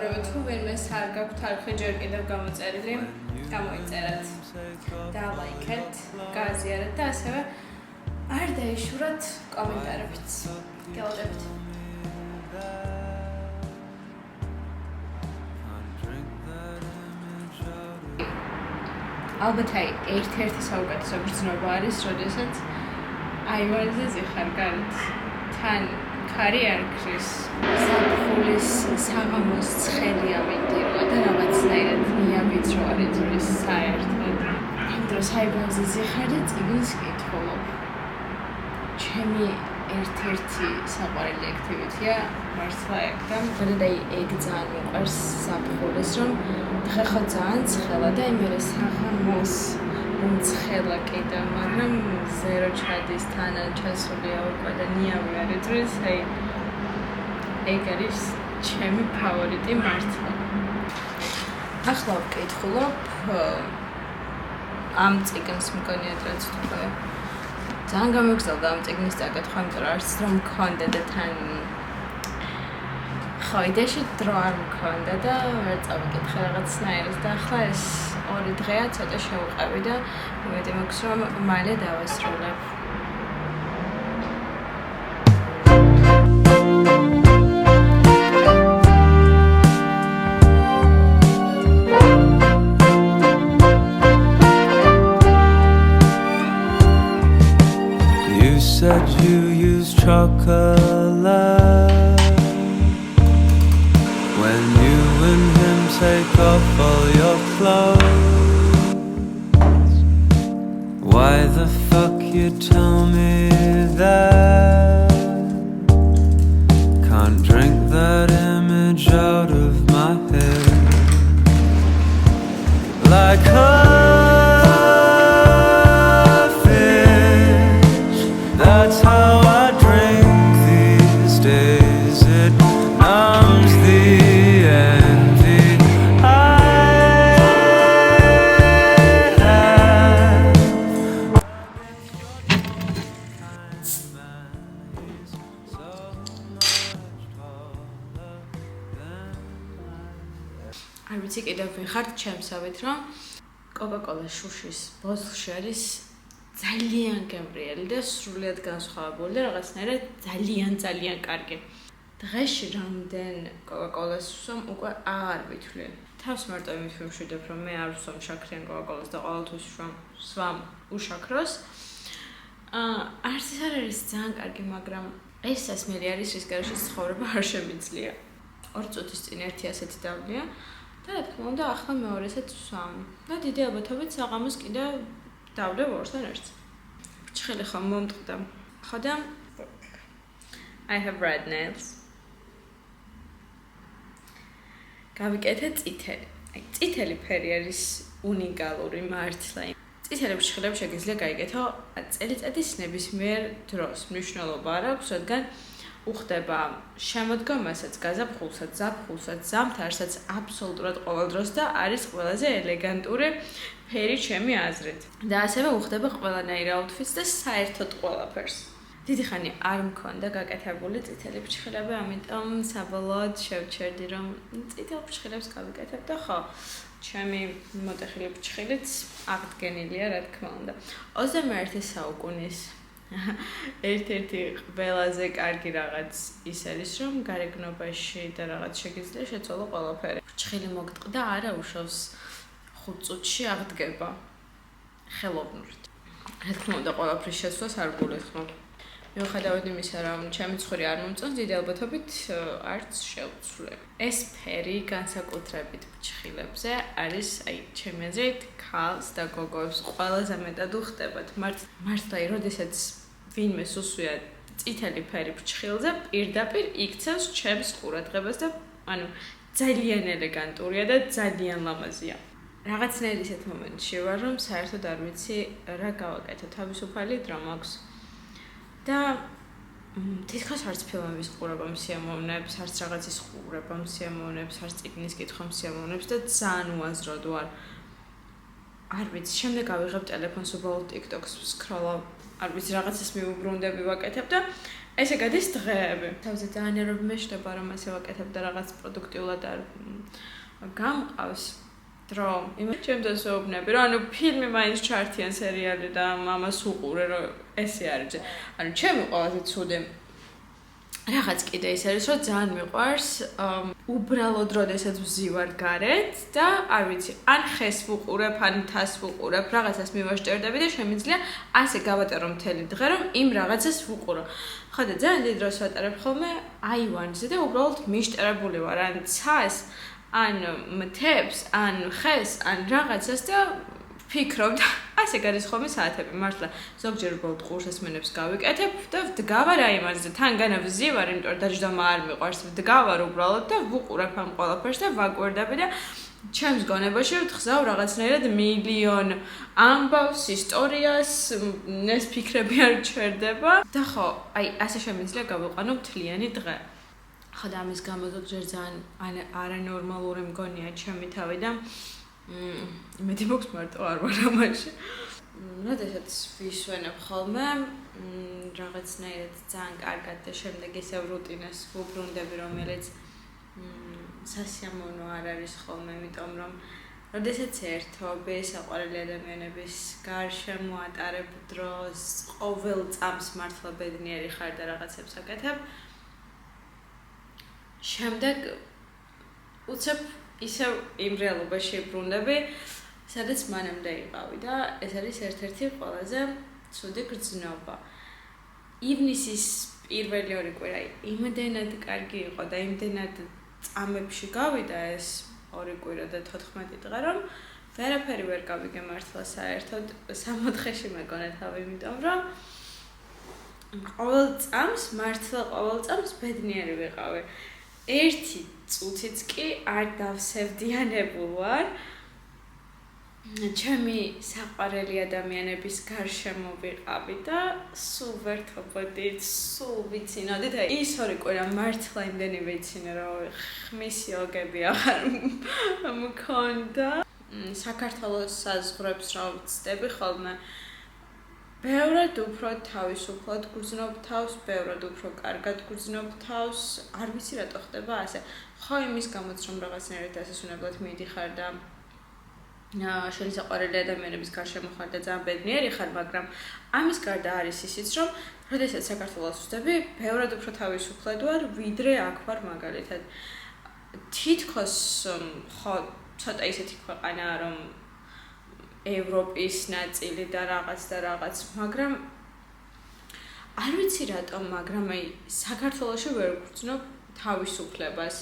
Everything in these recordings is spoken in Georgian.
მეგობრებო, თუ ვინმეს არ გაქვთ არხი ჯერ კიდევ გამოწერილი, გამოიწერათ და ლაიქეთ, გააზიარეთ და ასევე არ დაიშურათ კომენტარებიც. გელოდებით. ალბათ ერთ-ერთი საუკეთესო გრძნობა არის, როდესაც აივანზე ზიხარ გარეთ. თან ქარი არ ქრის, ზაფხულის საღამოს ცხელი ამიტიროა და რაღაცნაირად მიაბიც რო არ იწვრის საერთოდ. იმ დროს აივანზე ზიხარ და წიგნს კითხულობ. ჩემი ერთ-ერთი საყვარელი აქტივიტია მართლა ეგ და ეგ ძალიან მიყვარს ზაფხულის, რომ დღე ხო ძალიან ცხელა და იმერე საღამოს ცხელა კიდე, მაგრამ ზერო ჩადის თანა ჩასულია უკვე და ნიავი არ იწვრის, ეგ არის ჩემი ფავორიტი მართლა. ახლა ვკითხულობ ამ წიგნს მგონიათ რაც თქვა. ძალიან გამოგზავნდა ამ წიგნის დაკითხვა, იმიტომ რომ არც რომ მქონდა და თან ხოიდეში დრო არ მქონდა და ვერ წავიკითხე რაღაცნაირად და ახლა ეს 2 დღეა ცოტა შევყევი და იმედი მაქვს რომ მალე დავასრულებ. You said you use chocolate when you and him take off all your clothes. Why the fuck you tell me that? Can't drink that image out of my head. Like that's how I drink these days. It numbs the envy I have. არ ვიცი კიდევ ვინ ხართ ჩემსავით, რომ კოკა-კოლა შუშის ბოთლში არის ძალიან გემრიელი და სრულიად განსხვავებული და რაღაცნაირად ძალიან კარგი. დღეში რამდენ კოკა-კოლას ვსვამ უკვე აღარ ვითვლი. თავს მარტო იმით ვიმშვიდობ, რომ მე არ ვსვამ შაქრიან კოკა-კოლას და ყოველთვის ვსვამ უშაქროს. არც ეს არ არის ძალიან კარგი, მაგრამ ეს სასმელი არის, რის გარეშეც ცხოვრება არ შემიძლია. 2 წუთის წინ ერთი ასეთი დავლია და რა თქმა უნდა ახლა მეორესაც ვსვამ. და დიდი ალბათობით საღამოს კიდე დავდებ 2-თან ერთს. ბრჭყელი ხომ მომტყდა. ხო და I have red nails. გავიკეთე წითელი. წითელი ფერი არის უნიკალური მართლა. წითელი ბრჭყელები შეგიძლია გაიგეთო წელიწადის ნებისმიერ დროს. მნიშვნელობა არ აქვს, რადგან უხდება შემოდგომასაც, გაზაფხულსაც, ზაფხულსაც, ზამთარსაც აბსოლუტურად ყოველ დროს და არის ყველაზე ელეგანტური ფერი ჩემი აზრით. და ასევე უხდება ყველანაირ აუთფიტს და საერთოდ ყველაფერს. დიდი ხანი არ მქონდა გაკეთებული წითელი ბრჭყელები, ამიტომ საბოლოოდ შევჩერდი რომ წითელ ბრჭყელებს გავიკეთებ და ხო, ჩემი მოტეხილი ბრჭყილიც აღდგენილია, რა თქმა უნდა. 21 საუკუნის ერთ-ერთი ყველაზე კარგი რაღაც ის არის, რომ გარეგნობაში და რაღაც შეგიძლია შეცვალო ყველაფერი. ბრჭყილი მოგტყდა, არა უშავს 5 წუთში აღდგება ხელოვნურად. რა თქმა უნდა, ყველაფრის შეცვლას არ გულისხმობ. მიუხედავად იმისა, რომ ჩემი ცხვირი არ მომწონს, დიდი ალბათობით არც შევცვლე. ეს ფერი განსაკუთრებით ბრჭყილებზე არის, ჩემი აზრით, ქალს და გოგოებს ყველაზე მეტად უხდებათ. მართლა, როდესაც ვინმე სუსვია წითელი ფერი ბრჭყილზე, პირდაპირ იქცევს ჩემს ყურადღებას და ძალიან ელეგანტურია და ძალიან ლამაზია. რაღაცნაირ ისეთ მომენტში ვარ, რომ საერთოდ არ ვიცი რა გავაკეთო, თავისუფალი დრო მაქვს. და თითქოს არც ფილმების ყურება მსიამოვნებს, არც რაღაცის ყურება მსიამოვნებს, არც წიგნის კითხვა მსიამოვნებს და ძალიან უაზროდ ვარ. არ ვიცი, შემდეგ ავიღებ ტელეფონს, უბრალოდ TikTok-ს ვსკროლავ, არ ვიცი, რაღაცას მიუბრუნდები ვაკეთებ და ესე გადის დღეები. თავზე ძალიან ერობ მეშდება რომ ასე ვაკეთებ და რაღაც პროდუქტიულად არ გამყავს დრო. ჩემთვის ვეუბნები რომ ანუ ფილმი მაინც ჩართიან სერიალი და ამას უყურე რომ ესე არის. ანუ ჩემი ყველაზე ცუდი რაღაც კიდე ის არის რომ ძალიან მიყვარს უბრალოდ როდესაც ვზივარ გარეთ და არ ვიცი ან ხეს ვუყურებ ან თას ვუყურებ რაღაცას მივაშტერდები და შემიძლია ასე გავატარო მთელი დღე რომ იმ რაღაცას ვუყურო. ხო და ძალიან დიდ დროს ვატარებ ხოლმე აივანზე და უბრალოდ მიშტერებული ვარ ან ცას ან მთებს ან ხეს ან რაღაცას და ვფიქრობ და ასე გადის ხოლმე საათები მართლა ზოგჯერ უბრალოდ ყურსასმენებს გავიკეთებ და ვდგავარ აივანზე თანგანა ვზივარ იმიტომ რომ დაждоმა არ მიყვარს ვდგავარ უბრალოდ და ვუყურებ ამ ყველაფერს და ვაკვირდები და ჩემს გონებაში ვთხზავ რაღაცნაირად მილიონ ამბავს ისტორიას ეს ფიქრები არ ჩერდება და ხო აი ასე შემიძლია გავიყვანო მთლიანი დღე ხო და ამის გამო ზოგჯერ ძალიან არანორმალური მგონია ჩემი თავი და იმედი მაქვს მარტო არ ვარ ამაში. როდესაც ვისვენებ ხოლმე რაღაცნაირად ძალიან კარგად და შემდეგ ისევ რუტინას ვუბრუნდები, რომელიც სასიამოვნო არ არის ხოლმე, იმიტომ რომ როდესაც ერთობ საყვარელი ადამიანების გარშემო ატარებ დროს, ყოველ წამს მართლა ბედნიერი ხარ და რაღაცებს აკეთებ. შემდეგ უცებ ისევ იმ რეალობაში ვბრუნდები, სადაც მანამდე იყავი და ეს არის ერთ-ერთი ყველაზე ცუდი გრძნობა. ივნისის პირველი ორი კვირა იმდენად კარგი იყო და იმდენად წამებში გავიდა ეს ორი კვირა და 14 დღე, რომ ვერაფერი ვერ გავიგე მართლა საერთოდ 4-4-ში მეგონა თავი, იმიტომ რომ ყოველ წამს ბედნიერი ვიყავი. ერთი წუთიც კი არ დავსევდიანებულ ვარ ჩემი საყვარელი ადამიანების გარშემო ვიყავი და სულ ვერთობოდით, სულ ვიცინოდით და ის ორი კვირა მართლა იმდენი ვიცინე რომ ხმის იოგები აღარ მქონდა საქართველოს საზღვრებს რომ ვწდები ხოლმე ბევრად უფრო თავისუფლად გრძნობ თავს, ბევრად უფრო კარგად გრძნობ თავს, არ ვიცი რატო ხდება ასე. ხო იმის გამოც რომ რაღაცნაირად დასასვენებლად მიდიხარ და შენი საყვარელი ადამიანების გარშემო ხარ და ძალიან ბედნიერი ხარ, მაგრამ ამის გარდა არის ისიც რომ როდესაც საქართველოს ვწდები, ბევრად უფრო თავისუფლად ვარ, ვიდრე აქ ვარ მაგალითად. თითქოს ხო ცოტა ისეთი ქვეყანაა რომ ევროპის ნაწილი და რაღაც, მაგრამ არ ვიცი რატომ, მაგრამ აი საქართველოში ვერ ვგრძნობ თავისუფლებას.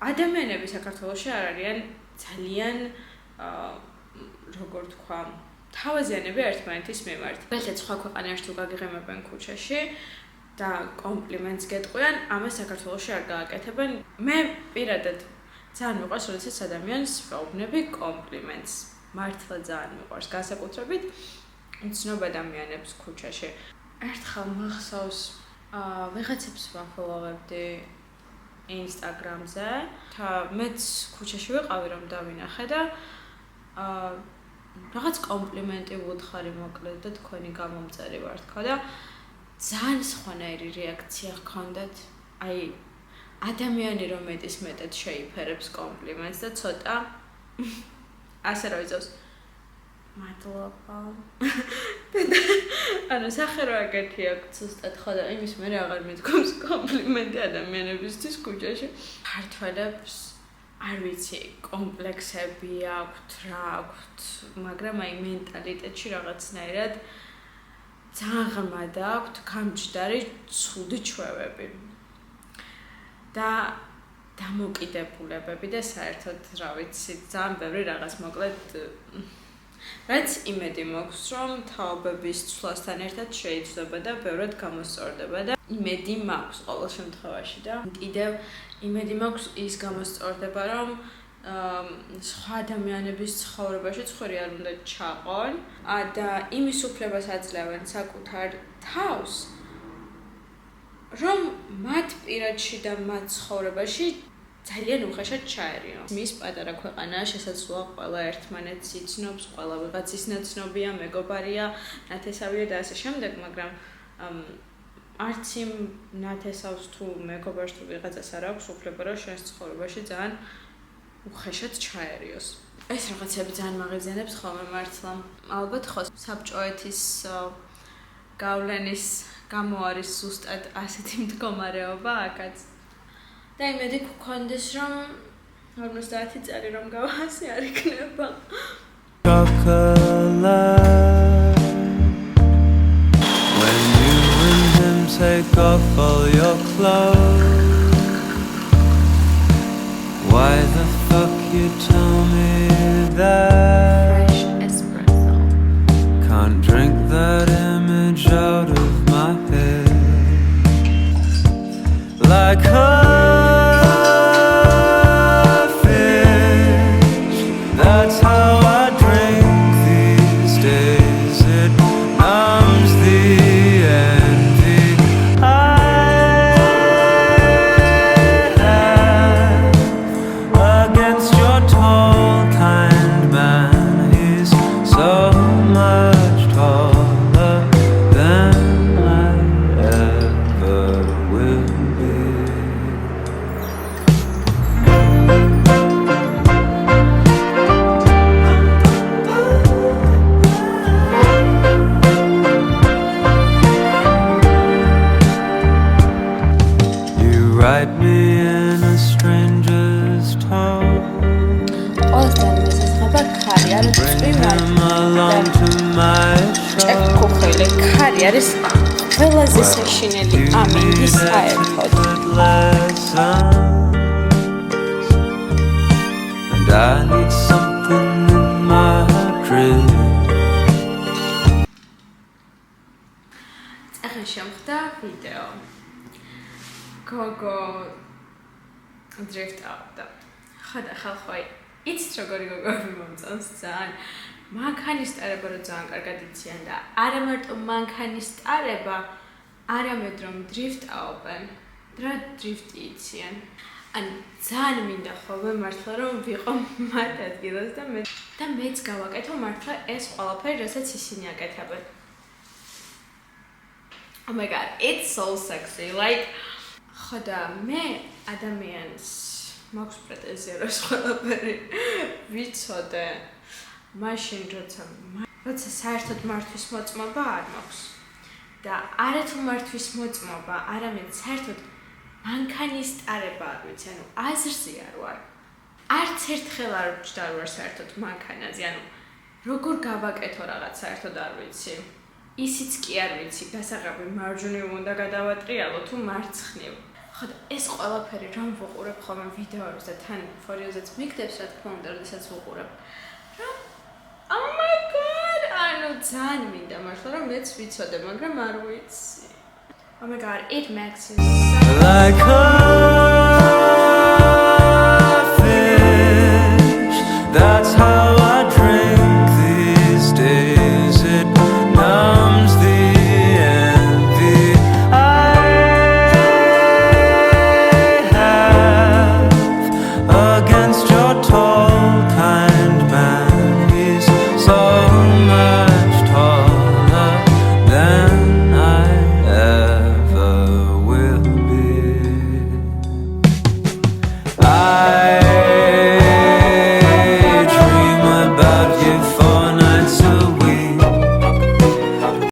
ადამიანები საქართველოში არ არიან ძალიან როგორ თქვა, თავაზიანები ერთმანეთის მიმართ. ბეთლეთ სხვა ქვეყანაში თუ გაგიღებენ ქუჩაში და კომპლიმენტს გეტყვიან, ამას საქართველოში არ გააკეთებენ. მე პირადად ძალიან მიყვარს, როდესაც ადამიანს ვაუბნები კომპლიმენტს. მართლა ძალიან მიყვარს განსაკუთრებით ცნობ ადამიანებს ქუჩაში. ერთხელ მახსოვს ვიღაცებს ვაფოლოვებდი ინსტაგრამზე და მეც ქუჩაში ვიყავი რომ დავინახე და რაღაც კომპლიმენტი ვუთხარი მოკლედ და თქვენი გამომწერი ვარ თქვა და ძალიან სხვანაირი რეაქცია ჰქონდათ. აი ადამიანი რომ მეტად შეიფერებს კომპლიმენტს და ცოტა ასე რა ვიცავს მადლობა. ანუ სახე რა გეთი აქვს ზუსტად ხო და იმის მე აღარ მithkoms კომპლიმენტი ადამიანებისთვის ქუჩაში. ქართველებს არ ვიცი კომპლექსები აქვთ, რა აქვთ, მაგრამ აი მენტალიტეტში რაღაცნაირად ძალიან ღრმად აქვთ გამჯდარი ცუდი ჩვევები. და დამოკიდებულებები და საერთოდ რა ვიცი ძალიან ბევრი რაღაც მოკლედ რაც იმედი მაქვს რომ თაობების ცვლასთან ერთად შეიძლება და ბევრად გამოსწორდება და იმედი მაქვს ყოველ შემთხვევაში და კიდევ იმედი მაქვს ის გამოსწორდება რომ სხვა ადამიანების ცხოვრებაში ცხური არ უნდა ჩაყონ და იმის უფლებას აძლევენ საკუთარ თავს რომ მათ პირადში და მათ ცხოვრებაში ძალიან უხეშად ჩაერიო. მის პატარა ქვეყანაა, შესაძლოა ყველა ერთმანეთს იცნობს, ყველა ვიღაცის ნაცნობია, მეგობარია, ნათესავია და ასე შემდეგ, მაგრამ არც იმ ნათესავს თუ მეგობარს თუ ვიღაცას არ აქვს უფლება რომ შენს ცხოვრებაში ძალიან უხეშად ჩაერიოს. ეს რაღაცები ძალიან მაღიზიანებს ხოლმე მართლა. ალბათ ხო საბჭოეთის გავლენის გამო არის ზუსტად ასეთი მდგომარეობა აქაც. და იმედი გქონდეს რომ 50 წელი რომ გავასი არ იქნება. Chocolate. When you and him take off all your clothes, why the fuck you tell me that? Fresh espresso. Can't drink that image out of my head. Like fish, that's how I drink these days. It numbs the envy I have against your tall, kind man. He's so much taller than I ever will be. You write me in a stranger's tone. ყველასთან მესახება ქარი არის Bring წვიმად. him along to my show. ჭექუხილი ქარი არის ყველაზე საშინელი ამინდი საერთოდ. And I need something in my crib. ახლა შემხდა ვიდეო. გოგო დრიფტავდა. ხოდა ხალხი იცით როგორი გოგოები მომწონს ძალიან. მანქანის ტარება რო ძალიან კარგად იციან და არა მარტო მანქანის ტარება, არამედ რომ დრიფტავენ, რა დრიფტი იციან. ან ძალიან მინდა ხოლმე მართლა რომ ვიყო მათ ადგილას და მეც გავაკეთო მართლა ეს ყველაფერი, რასაც ისინი აკეთებენ. Oh my god, it's so sexy. Like ხოდა მე ადამიანს მაქვს პრეტენზია რომ ყველაფერი ვიცოდე. მაშინ როცა საერთოდ მართვის მოწმობა არ მაქვს. და არა თუ მართვის მოწმობა, არამედ საერთოდ მანქანის ტარება არ ვიცი, ანუ აზრზე არ ვარ. არც ერთხელ არ ვჯდარ ვარ საერთოდ მანქანაზე, ანუ როგორ გავაკეთო რაღაც საერთოდ არ ვიცი. ისიც კი არ ვიცი, გასაღები მარჯვნივ უნდა გადავატრიალო თუ მარცხნივ. ხოდა ეს ყველაფერი რომ ვუყურებ ხოლმე ვიდეოებს და თან ფორიოზეც მიგდებს რა თქმა უნდა, როდესაც ვუყურებ. რომ Oh my god, ანუ ძალიან მინდა მართლა რომ მეც ვიცოდე, მაგრამ არ ვიცი. Oh my god, it makes you so Like